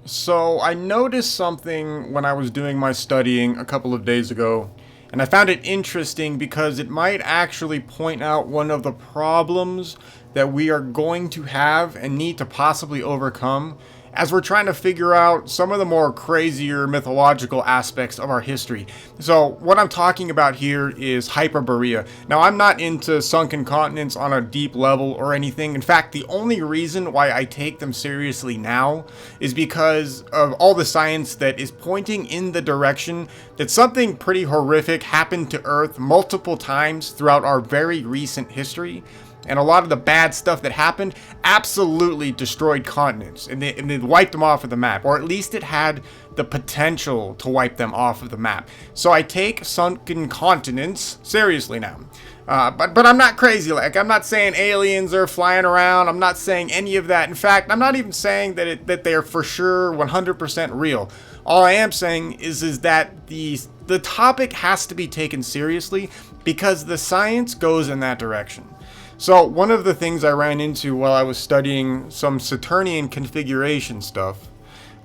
So I noticed something when I was doing my studying a couple of days ago, and I found it interesting because it might actually point out one of the problems that we are going to have and need to possibly overcome as we're trying to figure out some of the more crazier mythological aspects of our history. So, what I'm talking about here is Hyperborea. Now, I'm not into sunken continents on a deep level or anything. In fact, the only reason why I take them seriously now is because of all the science that is pointing in the direction that something pretty horrific happened to Earth multiple times throughout our very recent history. And a lot of the bad stuff that happened absolutely destroyed continents and they wiped them off of the map, or at least it had the potential to wipe them off of the map. So I take sunken continents seriously now. But I'm not crazy. Like, I'm not saying aliens are flying around. I'm not saying any of that. In fact, I'm not even saying that they are for sure 100% real. All I am saying is that the topic has to be taken seriously because the science goes in that direction. So one of the things I ran into while I was studying some Saturnian configuration stuff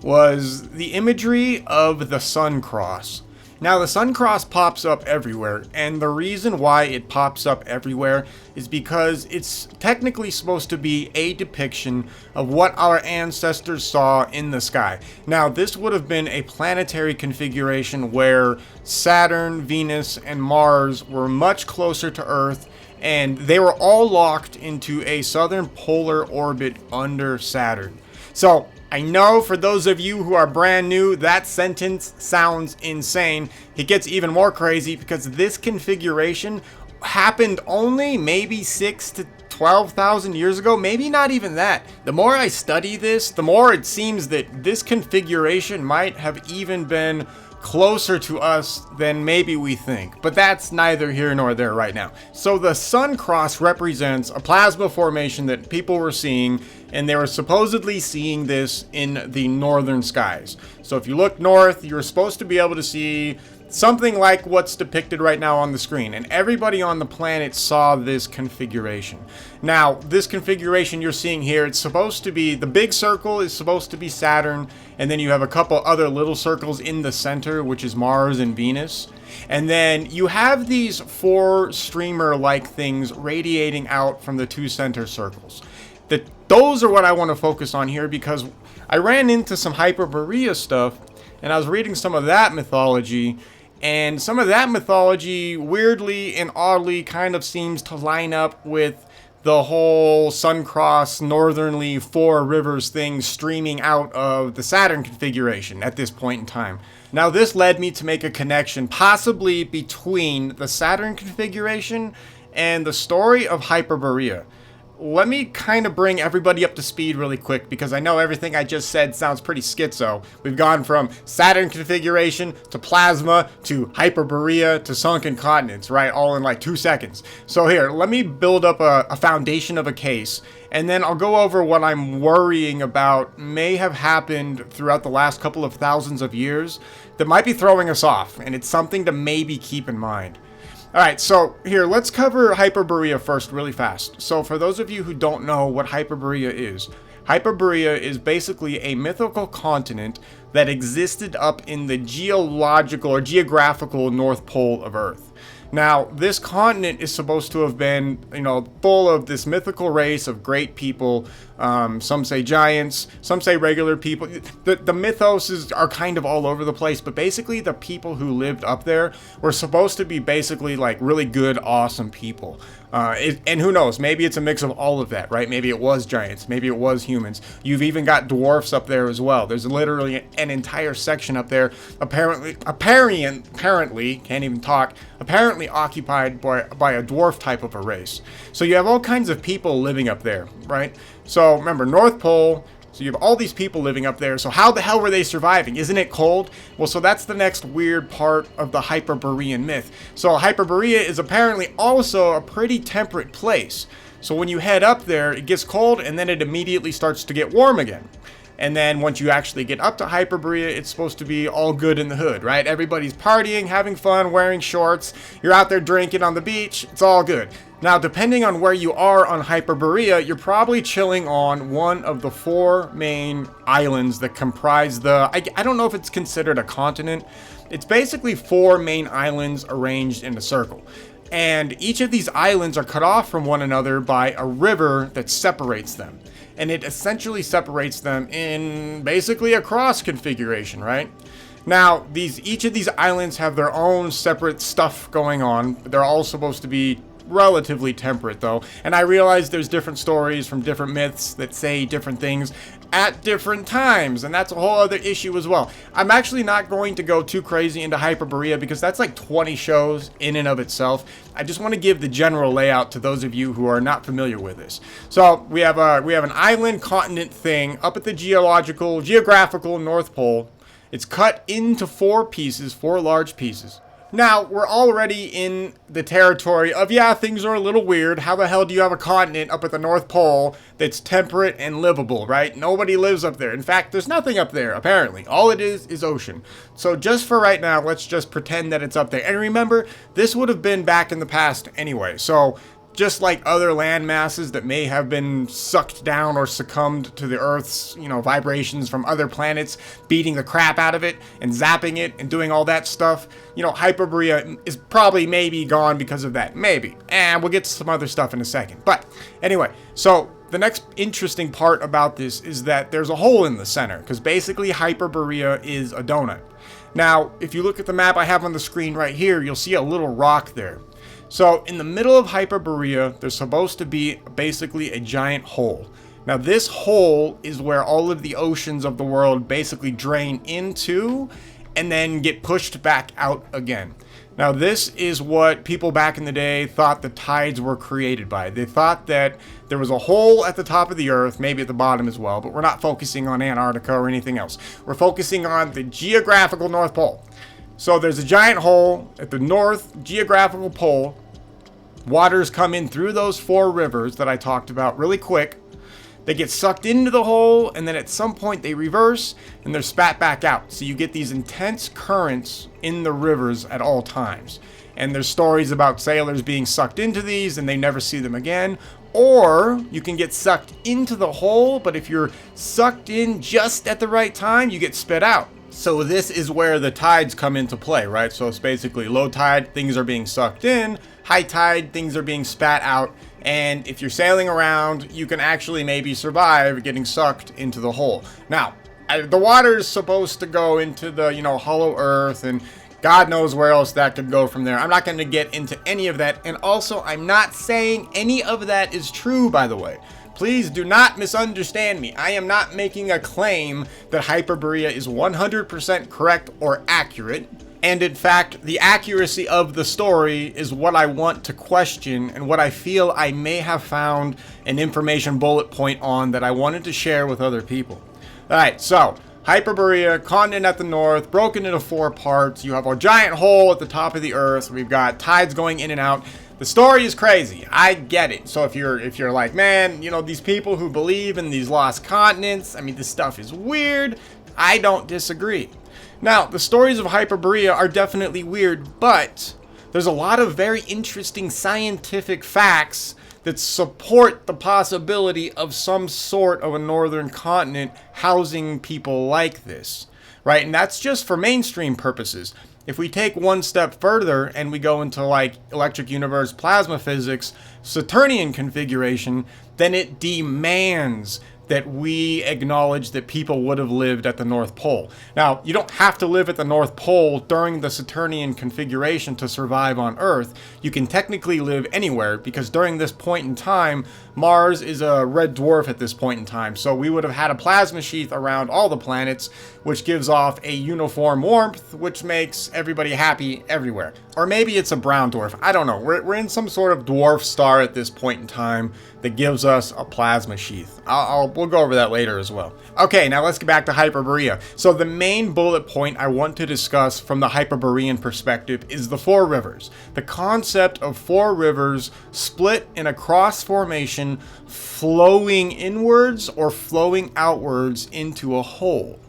was the imagery of the sun cross. Now, the sun cross pops up everywhere, and the reason why it pops up everywhere is because it's technically supposed to be a depiction of what our ancestors saw in the sky. Now, this would have been a planetary configuration where Saturn, Venus, and Mars were much closer to Earth, and they were all locked into a southern polar orbit under Saturn. So, I know for those of you who are brand new, that sentence sounds insane. It gets even more crazy because this configuration happened only maybe 6 to 12,000 years ago, maybe not even that. The more I study this, the more it seems that this configuration might have even been closer to us than maybe we think, but that's neither here nor there right now. So the sun cross represents a plasma formation that people were seeing, and they were supposedly seeing this in the northern skies. So if you look north, you're supposed to be able to see something like what's depicted right now on the screen, and everybody on the planet saw this configuration. Now, this configuration you're seeing here, it's supposed to be, the big circle is supposed to be Saturn, and then you have a couple other little circles in the center, which is Mars and Venus. And then you have these four streamer-like things radiating out from the two center circles. Those are what I want to focus on here because I ran into some Hyperborea stuff, and I was reading some of that mythology, and some of that mythology weirdly and oddly kind of seems to line up with the whole sun cross northernly four rivers thing streaming out of the Saturn configuration at this point in time. Now, this led me to make a connection possibly between the Saturn configuration and the story of Hyperborea. Let me kind of bring everybody up to speed really quick because I know everything I just said sounds pretty schizo. We've gone from Saturn configuration to plasma to Hyperborea to sunken continents, right? All in like 2 seconds. So here, let me build up a foundation of a case, and then I'll go over what I'm worrying about may have happened throughout the last couple of thousands of years that might be throwing us off, and it's something to maybe keep in mind. Alright, so here, let's cover Hyperborea first really fast. So for those of you who don't know what Hyperborea is basically a mythical continent that existed up in the geological or geographical North Pole of Earth. Now, this continent is supposed to have been, full of this mythical race of great people. Some say giants, some say regular people. The mythos are kind of all over the place, but basically the people who lived up there were supposed to be basically like really good, awesome people. And who knows, maybe it's a mix of all of that, right? Maybe it was giants, maybe it was humans. You've even got dwarfs up there as well. There's literally an entire section up there, apparently, can't even talk, apparently occupied by a dwarf type of a race. So you have all kinds of people living up there, right? So remember, North Pole, so you have all these people living up there. So how the hell were they surviving? Isn't it cold? Well, so that's the next weird part of the Hyperborean myth. So Hyperborea is apparently also a pretty temperate place. So when you head up there, it gets cold and then it immediately starts to get warm again. And then once you actually get up to Hyperborea, it's supposed to be all good in the hood, right? Everybody's partying, having fun, wearing shorts. You're out there drinking on the beach. It's all good. Now, depending on where you are on Hyperborea, you're probably chilling on one of the 4 main islands that comprise I don't know if it's considered a continent. It's basically 4 main islands arranged in a circle. And each of these islands are cut off from one another by a river that separates them. And it essentially separates them in basically a cross configuration, right? Now, each of these islands have their own separate stuff going on. They're all supposed to be relatively temperate, though. And I realize there's different stories from different myths that say different things at different times, and that's a whole other issue as well. I'm actually not going to go too crazy into Hyperborea because that's like 20 shows in and of itself. I just want to give the general layout to those of you who are not familiar with this. So we have an island continent thing up at the geographical North Pole. It's cut into 4 pieces, 4 large pieces. Now, we're already in the territory of, yeah, things are a little weird. How the hell do you have a continent up at the North Pole that's temperate and livable, right? Nobody lives up there. In fact, there's nothing up there, apparently. All it is ocean. So just for right now, let's just pretend that it's up there. And remember, this would have been back in the past anyway. So just like other land masses that may have been sucked down or succumbed to the Earth's, vibrations from other planets, beating the crap out of it and zapping it and doing all that stuff, Hyperborea is probably maybe gone because of that. Maybe. And we'll get to some other stuff in a second. But anyway, so the next interesting part about this is that there's a hole in the center, because basically Hyperborea is a donut. Now, if you look at the map I have on the screen right here, you'll see a little rock there. So in the middle of Hyperborea, there's supposed to be basically a giant hole. Now this hole is where all of the oceans of the world basically drain into and then get pushed back out again. Now this is what people back in the day thought the tides were created by. They thought that there was a hole at the top of the Earth, maybe at the bottom as well, but we're not focusing on Antarctica or anything else. We're focusing on the geographical North Pole. So there's a giant hole at the North geographical pole. Waters come in through those 4 rivers that I talked about really quick. They get sucked into the hole, and then at some point they reverse and they're spat back out. So you get these intense currents in the rivers at all times. And there's stories about sailors being sucked into these and they never see them again. Or you can get sucked into the hole, but if you're sucked in just at the right time, you get spit out. So this is where the tides come into play, right? So it's basically low tide, things are being sucked in. High tide, things are being spat out. And if you're sailing around, you can actually maybe survive getting sucked into the hole. Now, the water is supposed to go into the, hollow earth, and God knows where else that could go from there. I'm not going to get into any of that. And also, I'm not saying any of that is true, by the way. Please do not misunderstand me. I am not making a claim that Hyperborea is 100% correct or accurate. And in fact, the accuracy of the story is what I want to question and what I feel I may have found an information bullet point on that I wanted to share with other people. Alright, so Hyperborea, continent at the north, broken into 4 parts. You have a giant hole at the top of the Earth. We've got tides going in and out. The story is crazy. I get it. So if you're like, man, these people who believe in these lost continents, this stuff is weird. I don't disagree. Now, the stories of Hyperborea are definitely weird, but there's a lot of very interesting scientific facts that support the possibility of some sort of a northern continent housing people like this, right? And that's just for mainstream purposes. If we take one step further and we go into like electric universe plasma physics, Saturnian configuration, then it demands that we acknowledge that people would have lived at the North Pole. Now, you don't have to live at the North Pole during the Saturnian configuration to survive on Earth. You can technically live anywhere, because during this point in time, Mars is a red dwarf at this point in time. So we would have had a plasma sheath around all the planets, which gives off a uniform warmth, which makes everybody happy everywhere. Or maybe it's a brown dwarf. I don't know. We're in some sort of dwarf star at this point in time that gives us a plasma sheath. we'll go over that later as well. Okay, now let's get back to Hyperborea. So the main bullet point I want to discuss from the Hyperborean perspective is the four rivers. The concept of four rivers split in a cross formation, flowing inwards or flowing outwards into a hole.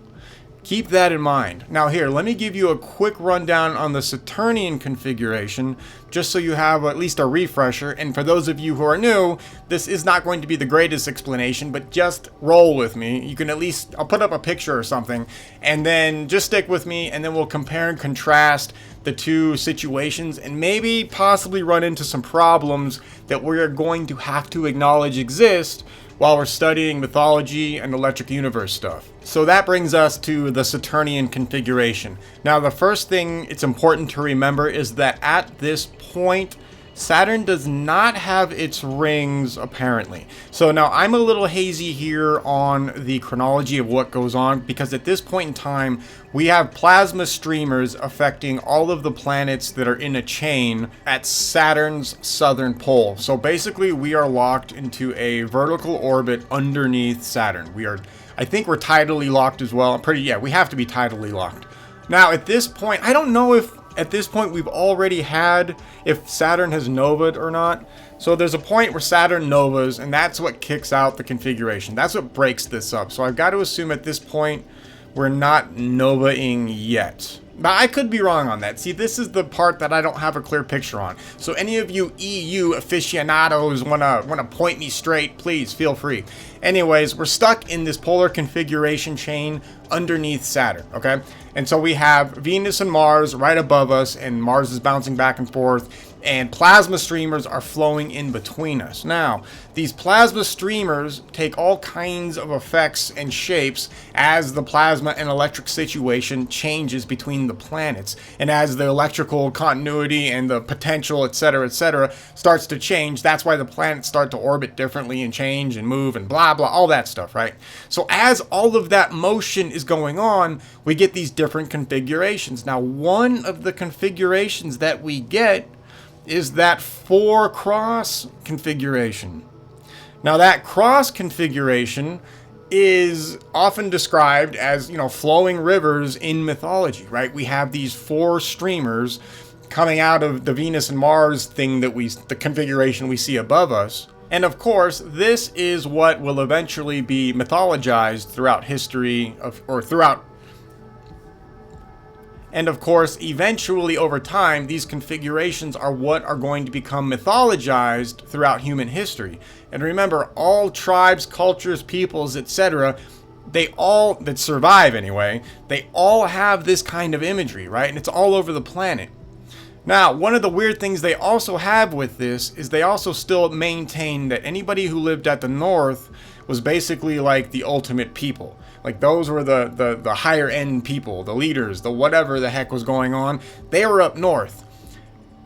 Keep that in mind. Now here, let me give you a quick rundown on the Saturnian configuration, just so you have at least a refresher. And for those of you who are new, this is not going to be the greatest explanation, but just roll with me. You can at least, I'll put up a picture or something, and then just stick with me, and then we'll compare and contrast the two situations, and maybe possibly run into some problems that we're going to have to acknowledge exist while we're studying mythology and electric universe stuff. So that brings us to the Saturnian configuration. Now, the first thing it's important to remember is that at this point, Saturn does not have its rings, apparently. So now I'm a little hazy here on the chronology of what goes on, because at this point in time, we have plasma streamers affecting all of the planets that are in a chain at Saturn's southern pole. So basically, we are locked into a vertical orbit underneath Saturn. I think we're tidally locked as well. We have to be tidally locked. Now, at this point, I don't know if at this point we've already had if Saturn has novaed or not. So there's a point where Saturn novas, and that's what kicks out the configuration. That's what breaks this up. So I've got to assume at this point we're not novaing yet. But I could be wrong on that. See, this is the part that I don't have a clear picture on. So any of you EU aficionados wanna point me straight, please feel free. Anyways, we're stuck in this polar configuration chain underneath Saturn, okay? And so we have Venus and Mars right above us, and Mars is bouncing back and forth, and plasma streamers are flowing in between us. Now, these plasma streamers take all kinds of effects and shapes as the plasma and electric situation changes between the planets, and as the electrical continuity and the potential, etc., starts to change. That's why the planets start to orbit differently and change and move and blah blah, all that stuff, right? So as all of that motion is going on, we get these different configurations. Now, one of the configurations that we get is that 4 cross configuration. Now, that cross configuration is often described as, flowing rivers in mythology, right? We have these 4 streamers coming out of the Venus and Mars thing the configuration we see above us. And of course, this is what will eventually be mythologized throughout history And of course, eventually over time, these configurations are what are going to become mythologized throughout human history. And remember, all tribes, cultures, peoples, etc., that survive anyway, they all have this kind of imagery, right? And it's all over the planet. Now, one of the weird things they also have with this is they also still maintain that anybody who lived at the north was basically like the ultimate people. Like, those were the higher end people, the leaders, the whatever the heck was going on. They were up north.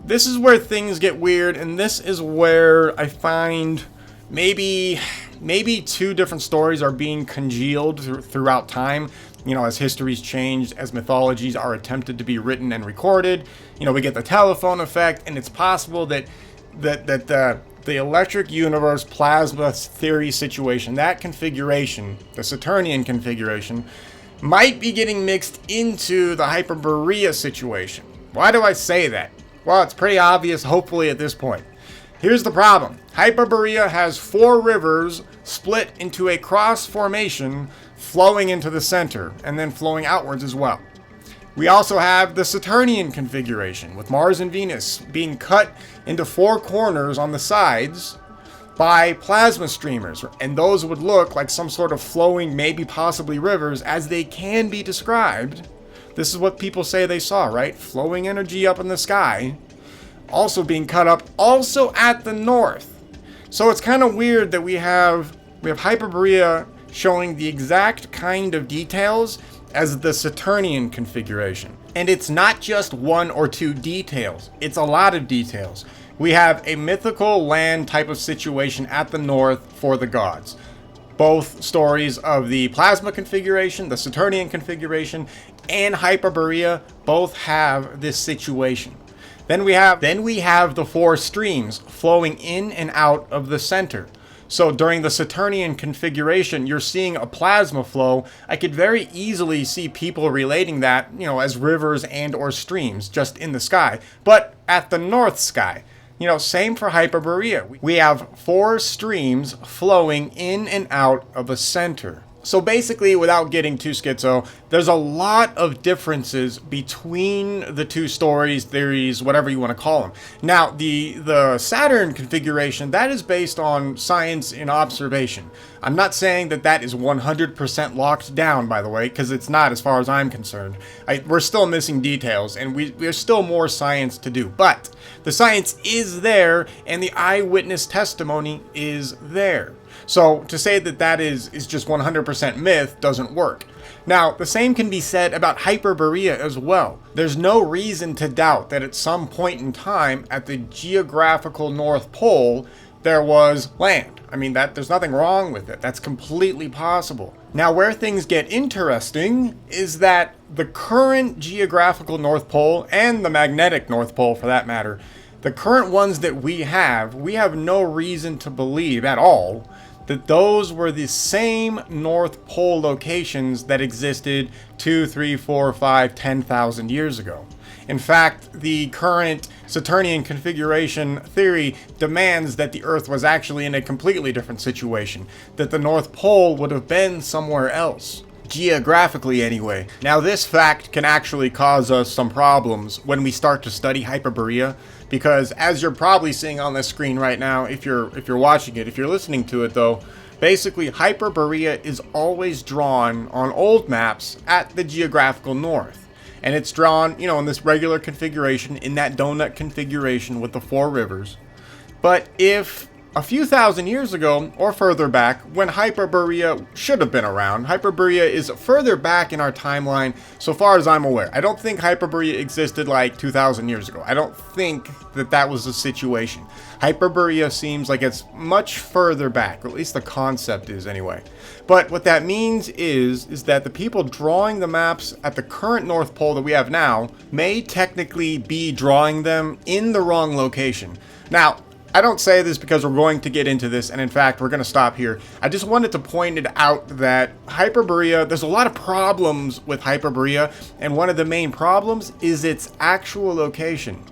This is where things get weird, and this is where I find maybe 2 different stories are being congealed throughout time. As history's changed, as mythologies are attempted to be written and recorded. We get the telephone effect, and it's possible that the electric universe plasma theory situation, that configuration, the Saturnian configuration, might be getting mixed into the Hyperborea situation. Why do I say that? Well, it's pretty obvious, hopefully, at this point. Here's the problem. Hyperborea has 4 rivers split into a cross formation, flowing into the center, and then flowing outwards as well. We also have the Saturnian configuration, with Mars and Venus being cut into 4 corners on the sides by plasma streamers, and those would look like some sort of flowing, maybe possibly rivers, as they can be described. This is what people say they saw, right? Flowing energy up in the sky, also being cut up, also at the north. So it's kind of weird that we have Hyperborea showing the exact kind of details as the Saturnian configuration. And it's not just 1 or 2 details, it's a lot of details. We have a mythical land type of situation at the north for the gods. Both stories of the plasma configuration, the Saturnian configuration, and Hyperborea both have this situation. Then we have the 4 streams flowing in and out of the center. So during the Saturnian configuration, you're seeing a plasma flow. I could very easily see people relating that, as rivers and or streams just in the sky, but at the north sky. Same for Hyperborea. We have 4 streams flowing in and out of a center. So basically, without getting too schizo, there's a lot of differences between the two stories, theories, whatever you want to call them. Now, the Saturn configuration, that is based on science and observation. I'm not saying that is 100% locked down, by the way, because it's not as far as I'm concerned. We're still missing details, and there's still more science to do. But the science is there, and the eyewitness testimony is there. So to say that is just 100% myth doesn't work. Now, the same can be said about Hyperborea as well. There's no reason to doubt that at some point in time at the geographical North Pole, there was land. I mean, there's nothing wrong with it. That's completely possible. Now, where things get interesting is that the current geographical North Pole, and the magnetic North Pole for that matter, the current ones that we have no reason to believe at all that those were the same North Pole locations that existed 2, 3, 4, 5, 10,000 years ago. In fact, the current Saturnian configuration theory demands that the Earth was actually in a completely different situation, that the North Pole would have been somewhere else. Geographically anyway. Now this fact can actually cause us some problems when we start to study Hyperborea, because as you're probably seeing on the screen right now, if you're watching it, if you're listening to it though, basically Hyperborea is always drawn on old maps at the geographical north. And it's drawn, in this regular configuration, in that donut configuration with the 4 rivers. But if a few thousand years ago, or further back, when Hyperborea should have been around. Hyperborea is further back in our timeline, so far as I'm aware. I don't think Hyperborea existed like 2,000 years ago. I don't think that was the situation. Hyperborea seems like it's much further back, or at least the concept is anyway. But what that means is that the people drawing the maps at the current North Pole that we have now may technically be drawing them in the wrong location. Now, I don't say this because we're going to get into this, and in fact, we're going to stop here. I just wanted to point it out that Hyperborea, there's a lot of problems with Hyperborea, and one of the main problems is its actual location.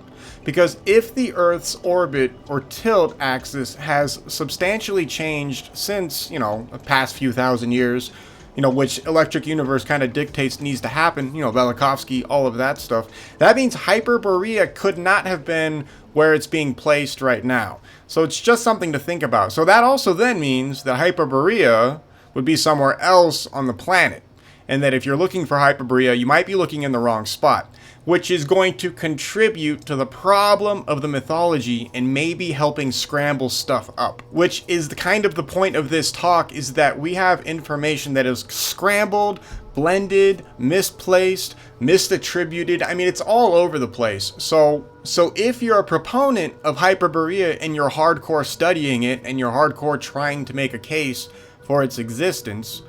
Because if the Earth's orbit or tilt axis has substantially changed since, the past few thousand years, which Electric Universe kind of dictates needs to happen, Velikovsky, all of that stuff, that means Hyperborea could not have been where it's being placed right now. So it's just something to think about. So that also then means that Hyperborea would be somewhere else on the planet. And that if you're looking for Hyperborea, you might be looking in the wrong spot, which is going to contribute to the problem of the mythology and maybe helping scramble stuff up. Which is the point of this talk, is that we have information that is scrambled, blended, misplaced, misattributed. I mean, it's all over the place. So if you're a proponent of Hyperborea and you're hardcore studying it and you're hardcore trying to make a case for its existence,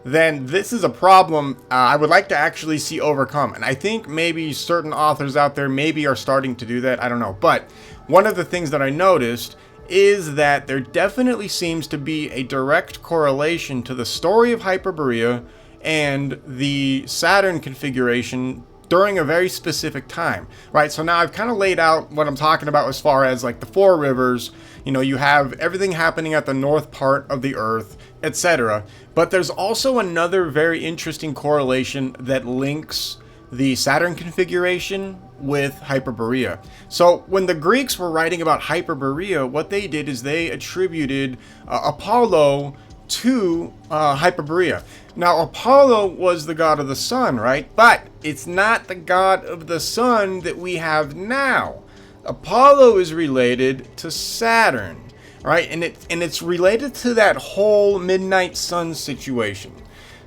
then this is a problem I would like to actually see overcome. And I think maybe certain authors out there maybe are starting to do that. I don't know. But one of the things that I noticed is that there definitely seems to be a direct correlation to the story of Hyperborea and the Saturn configuration during a very specific time, right? So now I've kind of laid out what I'm talking about as far as like the 4 rivers, you have everything happening at the north part of the Earth, etc. But there's also another very interesting correlation that links the Saturn configuration with Hyperborea. So when the Greeks were writing about Hyperborea, what they did is they attributed Apollo to Hyperborea. Now, Apollo was the god of the sun, right? But it's not the god of the sun that we have now. Apollo is related to Saturn, right? And it's related to that whole midnight sun situation.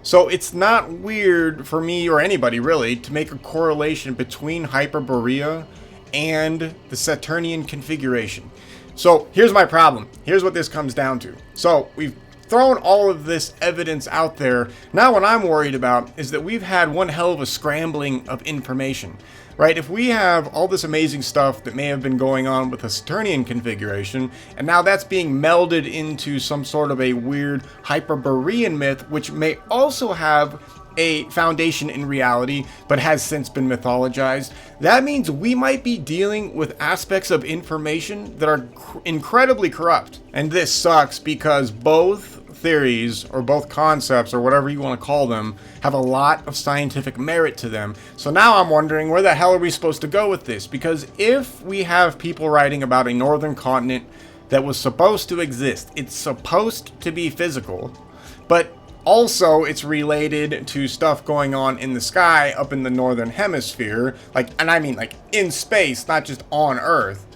So it's not weird for me or anybody really to make a correlation between Hyperborea and the Saturnian configuration. So here's my problem. Here's what this comes down to. So we've throwing all of this evidence out there, now what I'm worried about is that we've had one hell of a scrambling of information. Right, if we have all this amazing stuff that may have been going on with the Saturnian configuration, and now that's being melded into some sort of a weird Hyperborean myth, which may also have a foundation in reality, but has since been mythologized, that means we might be dealing with aspects of information that are incredibly corrupt. And this sucks because both theories, or both concepts, or whatever you want to call them, have a lot of scientific merit to them. So now I'm wondering, where the hell are we supposed to go with this? Because if we have people writing about a northern continent that was supposed to exist, it's supposed to be physical, but also it's related to stuff going on in the sky up in the northern hemisphere, and I mean in space, not just on Earth.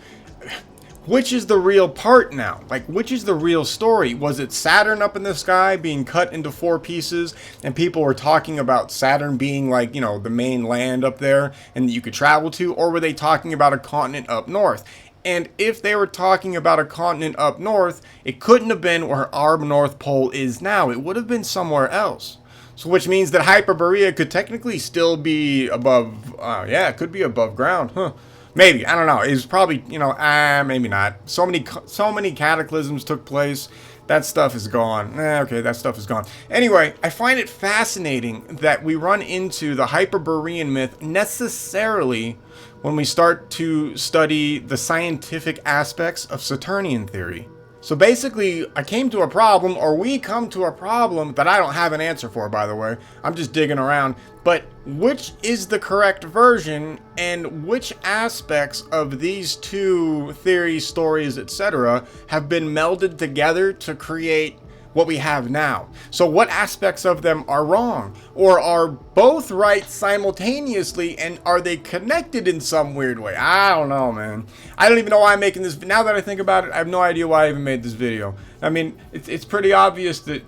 Which is the real part now? Which is the real story? Was it Saturn up in the sky being cut into 4 pieces, and people were talking about Saturn being the main land up there and that you could travel to? Or were they talking about a continent up north? And if they were talking about a continent up north, it couldn't have been where our North Pole is now. It would have been somewhere else. So which means that Hyperborea could technically still be above, it could be above ground, Maybe, I don't know. It's probably, maybe not. So many cataclysms took place. That stuff is gone. Okay, that stuff is gone. Anyway, I find it fascinating that we run into the Hyperborean myth necessarily when we start to study the scientific aspects of Saturnian theory. So basically, I came to a problem, or we come to a problem that I don't have an answer for, by the way. I'm just digging around. But which is the correct version, and which aspects of these two theories, stories, etc. have been melded together to create what we have now? So what aspects of them are wrong? Or are both right simultaneously, and are they connected in some weird way? I don't know, man. I don't even know why I'm making this. Now that I think about it, I have no idea why I even made this video. I mean, it's pretty obvious that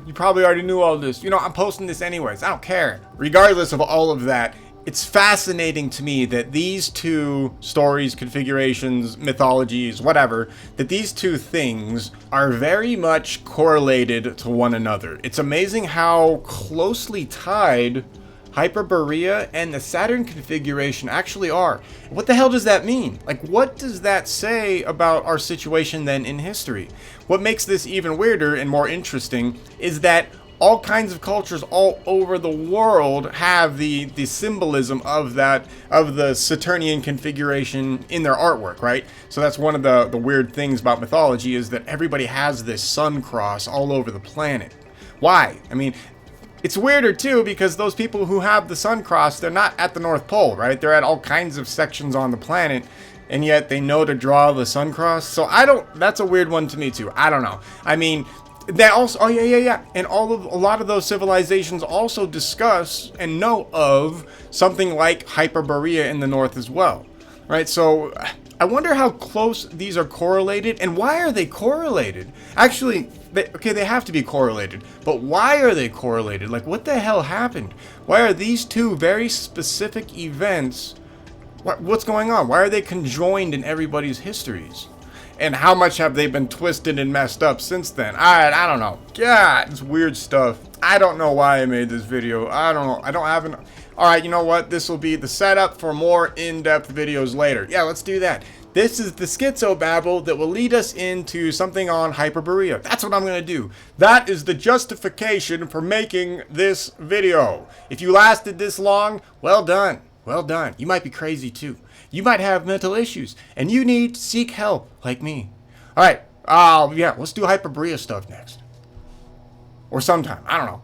you probably already knew all this. I'm posting this anyways. I don't care. Regardless of all of that, it's fascinating to me that these two stories, configurations, mythologies, whatever, that these two things are very much correlated to one another. It's amazing how closely tied Hyperborea and the Saturn configuration actually are. What the hell does that mean? What does that say about our situation then in history? What makes this even weirder and more interesting is that all kinds of cultures all over the world have the symbolism of the Saturnian configuration in their artwork, right? So that's one of the weird things about mythology, is that everybody has this sun cross all over the planet. Why? I mean, it's weirder too, because those people who have the sun cross, they're not at the North Pole, right? They're at all kinds of sections on the planet, and yet they know to draw the sun cross. So that's a weird one to me too. I don't know. I mean, they also, and a lot of those civilizations also discuss and know of something like Hyperborea in the north as well, right? So I wonder how close these are correlated, and why are they correlated? Actually, they have to be correlated, but why are they correlated? What the hell happened? Why are these two very specific events, what's going on? Why are they conjoined in everybody's histories? And how much have they been twisted and messed up since then? I don't know. God, it's weird stuff. I don't know why I made this video. I don't know. I don't have an... Alright, you know what? This will be the setup for more in-depth videos later. Yeah, let's do that. This is the schizobabble that will lead us into something on Hyperborea. That's what I'm going to do. That is the justification for making this video. If you lasted this long, well done. Well done. You might be crazy too. You might have mental issues, and you need to seek help, like me. Alright, let's do Hyperborea stuff next. Or sometime, I don't know.